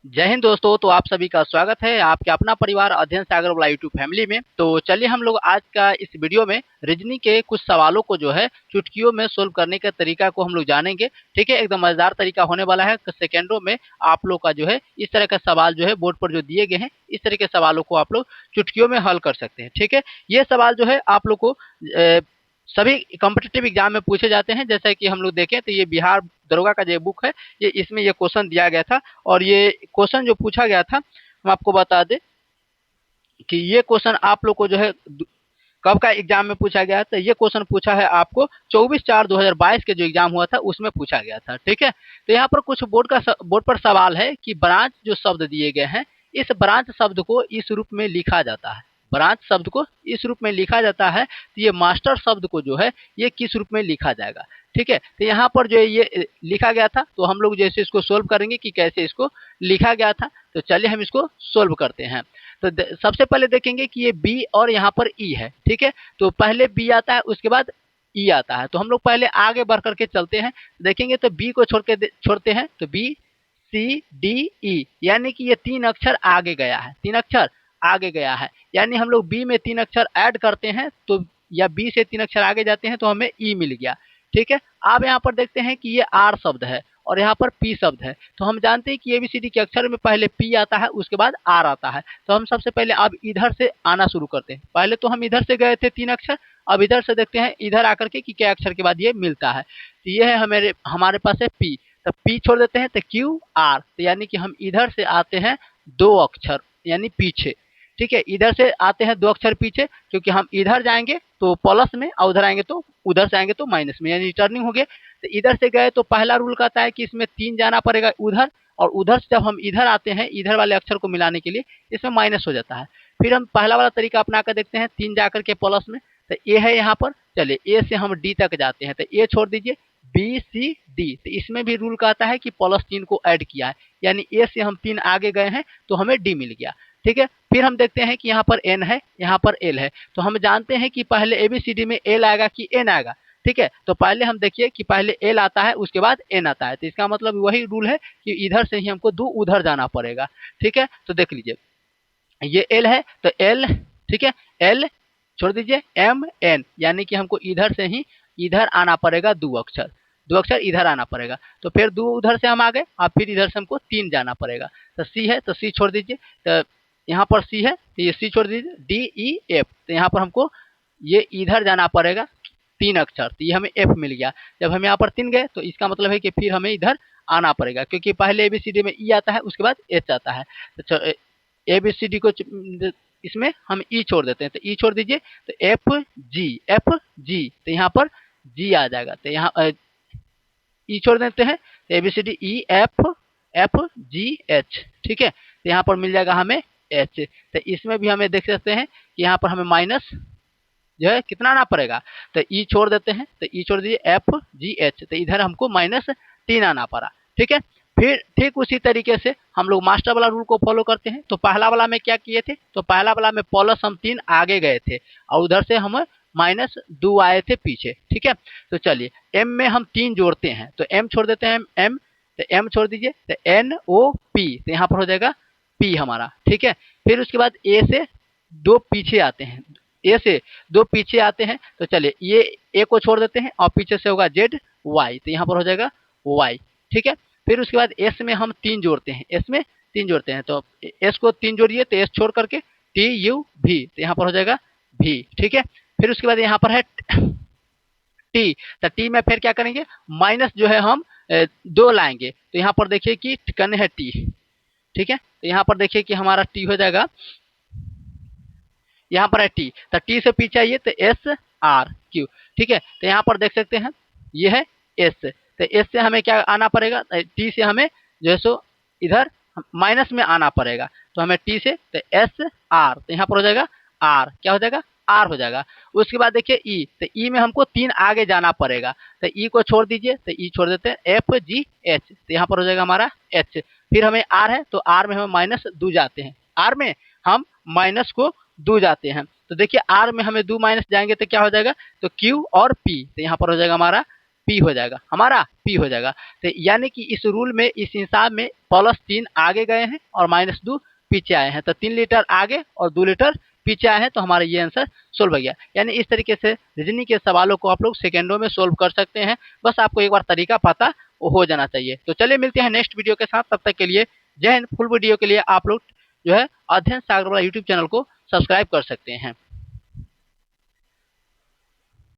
जय हिंद दोस्तों। तो आप सभी का स्वागत है आपके अपना परिवार अध्ययन सागर वाला यूट्यूब फैमिली में। तो चलिए हम लोग आज का इस वीडियो में रीजनिंग के कुछ सवालों को जो है चुटकियों में सोल्व करने के तरीका को हम लोग जानेंगे। ठीक है, एकदम मजेदार तरीका होने वाला है। कुछ सेकेंडों में आप लोग का जो है इस तरह का सवाल जो है बोर्ड पर जो दिए गए हैं इस तरह के सवालों को आप लोग चुटकियों में हल कर सकते हैं। ठीक है, ये सवाल जो है आप लोग को सभी कॉम्पिटिटिव एग्जाम में पूछे जाते हैं। जैसा कि हम लोग देखें तो ये बिहार दरोगा का जो बुक है ये इसमें ये क्वेश्चन दिया गया था और ये क्वेश्चन जो पूछा गया था हम आपको बता दें कि ये क्वेश्चन आप लोग को जो है कब का एग्जाम में पूछा गया था। ये क्वेश्चन पूछा है आपको 24/4/2022 के जो एग्जाम हुआ था उसमें पूछा गया था। ठीक है, तो यहाँ पर कुछ बोर्ड पर सवाल है कि ब्रांच जो शब्द दिए गए हैं इस ब्रांच शब्द को इस रूप में लिखा जाता है। ब्रांच शब्द को इस रूप में लिखा जाता है तो ये मास्टर शब्द को जो है ये किस रूप में लिखा जाएगा। ठीक है, तो यहाँ पर जो है ये लिखा गया था तो हम लोग जैसे इसको सोल्व करेंगे कि कैसे इसको लिखा गया था। तो चलिए हम इसको सोल्व करते हैं। तो सबसे पहले देखेंगे कि ये बी और यहाँ पर ई है। ठीक है, तो पहले बी आता है उसके बाद ई आता है। तो हम लोग पहले आगे बढ़ करके चलते हैं, देखेंगे तो बी को छोड़ते हैं तो बी सी डी ई यानी कि ये 3 अक्षर आगे गया है। 3 अक्षर आगे गया है यानी हम लोग बी में 3 अक्षर ऐड करते हैं तो या बी से 3 अक्षर आगे जाते हैं तो हमें ई मिल गया। ठीक है, अब यहाँ पर देखते हैं कि ये आर शब्द है और यहाँ पर पी शब्द है। तो हम जानते हैं कि एबीसीडी के अक्षर में पहले पी आता है उसके बाद आर आता है। तो हम सबसे पहले अब इधर से आना शुरू करते हैं। पहले तो हम इधर से गए थे 3 अक्षर, अब इधर से देखते हैं इधर आकर के कि क्या अक्षर के बाद ये मिलता है। तो ये है हमारे पास है पी, तो पी छोड़ देते हैं तो क्यू आर, तो यानी कि हम इधर से आते हैं 2 अक्षर यानी पीछे। ठीक है, इधर से आते हैं 2 अक्षर पीछे क्योंकि हम इधर जाएंगे तो प्लस में और उधर आएंगे तो उधर से आएंगे तो माइनस में यानी रिटर्निंग हो गया। तो इधर से गए तो पहला रूल कहता है कि इसमें 3 जाना पड़ेगा उधर, और उधर से जब हम इधर आते हैं इधर वाले अक्षर को मिलाने के लिए इसमें माइनस हो जाता है। फिर हम पहला वाला तरीका अपना कर देखते हैं, 3 जाकर के प्लस में तो ए है यहाँ पर। चलिए ए से हम डी तक जाते हैं तो ए छोड़ दीजिए, बी सी डी, तो इसमें भी रूल कहता है कि +3 को ऐड किया है यानी ए से हम 3 आगे गए हैं तो हमें डी मिल गया। ठीक है, फिर हम देखते हैं कि यहाँ पर एन है यहाँ पर एल है। तो हम जानते हैं कि पहले एबीसीडी में एल आएगा कि एन आएगा। ठीक है, तो पहले हम देखिए कि पहले एल आता है उसके बाद एन आता है, तो इसका मतलब वही रूल है कि इधर से ही हमको 2 उधर जाना पड़ेगा। ठीक है, तो देख लीजिए ये एल है तो एल, ठीक है, एल छोड़ दीजिए एम एन यानी कि हमको इधर से ही इधर आना पड़ेगा 2 अक्षर, 2 अक्षर इधर आना पड़ेगा। तो फिर 2 उधर से हम आ गए और फिर इधर से हमको 3 जाना पड़ेगा। तो सी है तो सी छोड़ दीजिए, तो यहाँ पर सी है तो ये सी छोड़ दीजिए, डी ई एफ, तो यहाँ पर हमको ये इधर जाना पड़ेगा 3 अक्षर, तो ये हमें एफ मिल गया। जब हम यहाँ पर 3 गए तो इसका मतलब है कि फिर हमें इधर आना पड़ेगा क्योंकि पहले एबीसीडी में ई आता है उसके बाद एच आता है। तो एबीसीडी को इसमें हम ई छोड़ देते हैं तो ई छोड़ दीजिए, तो एफ जी, तो यहाँ पर जी आ जाएगा। तो यहाँ ई छोड़ देते हैं तो A B C D E F G H. ठीक है, तो यहाँ पर मिल जाएगा हमें एच। तो इसमें भी हमें देख सकते हैं कि यहाँ पर हमें माइनस जो है कितना आना पड़ेगा, तो ई छोड़ देते हैं तो ई छोड़ दीजिए एफ जी एच, तो इधर हमको -3 आना पड़ा। ठीक है, फिर ठीक उसी तरीके से हम लोग मास्टर वाला रूल को फॉलो करते हैं। तो पहला वाला में क्या किए थे, तो पहला वाला में प्लस हम 3 आगे गए थे और उधर से हम -2 आए थे पीछे। ठीक है, तो चलिए एम में हम 3 जोड़ते हैं तो एम छोड़ देते हैं एम, तो एम छोड़ दीजिए तो एन ओ पी, तो यहाँ पर हो जाएगा पी हमारा। ठीक है, फिर उसके बाद ए से 2 पीछे आते हैं, ए से 2 पीछे आते हैं तो चलिए ये ए को छोड़ देते हैं और पीछे से होगा जेड वाई, तो यहाँ पर हो जाएगा वाई। ठीक है, फिर उसके बाद एस में हम 3 जोड़ते हैं, एस में 3 जोड़ते हैं तो एस को 3 जोड़िए तो एस छोड़ करके टी यू भी, तो यहाँ पर हो जाएगा भी। ठीक है, फिर उसके बाद यहाँ पर है टी, तो टी में फिर क्या करेंगे माइनस जो है हम 2 लाएंगे, तो यहाँ पर देखिए कि ठिकाने है टी। ठीक है, तो यहाँ पर देखिए कि हमारा टी हो जाएगा, यहाँ पर है टी, तो टी से पीछे आइए तो एस आर क्यू। ठीक है, तो यहाँ पर देख सकते हैं ये है एस, तो एस से हमें क्या आना पड़ेगा, टी से हमें जो है सो इधर माइनस में आना पड़ेगा, तो हमें टी से तो एस आर, तो यहाँ पर हो जाएगा आर, क्या हो जाएगा आर हो जाएगा। उसके बाद देखिए ई, तो ई में हमको 3 आगे जाना पड़ेगा, तो ई को छोड़ दीजिए तो ई छोड़ देते हैं एफ जी एच, तो यहाँ पर हो जाएगा हमारा एच। फिर हमें आर है तो आर में हम -2 जाते हैं, आर में हम माइनस को 2 जाते हैं, तो देखिए आर में हमें 2 माइनस जाएंगे तो क्या हो जाएगा, तो क्यू और पी, तो यहाँ पर हो जाएगा हमारा पी हो जाएगा, हमारा पी हो जाएगा। तो यानी कि इस रूल में, इस हिसाब में +3 आगे गए हैं और -2 पीछे आए हैं। तो 3 लीटर आगे और 2 लीटर पीछे आए हैं, तो हमारा ये आंसर सोल्व हो गया। यानी इस तरीके से रीजनिंग के सवालों को आप लोग सेकेंडों में सोल्व कर सकते हैं। बस आपको एक बार तरीका पता हो जाना चाहिए। तो चलिए मिलते हैं नेक्स्ट वीडियो के साथ, तब तक के लिए जय हिंद। फुल वीडियो के लिए आप लोग जो है अध्ययन सागर वाला यूट्यूब चैनल को सब्सक्राइब कर सकते हैं।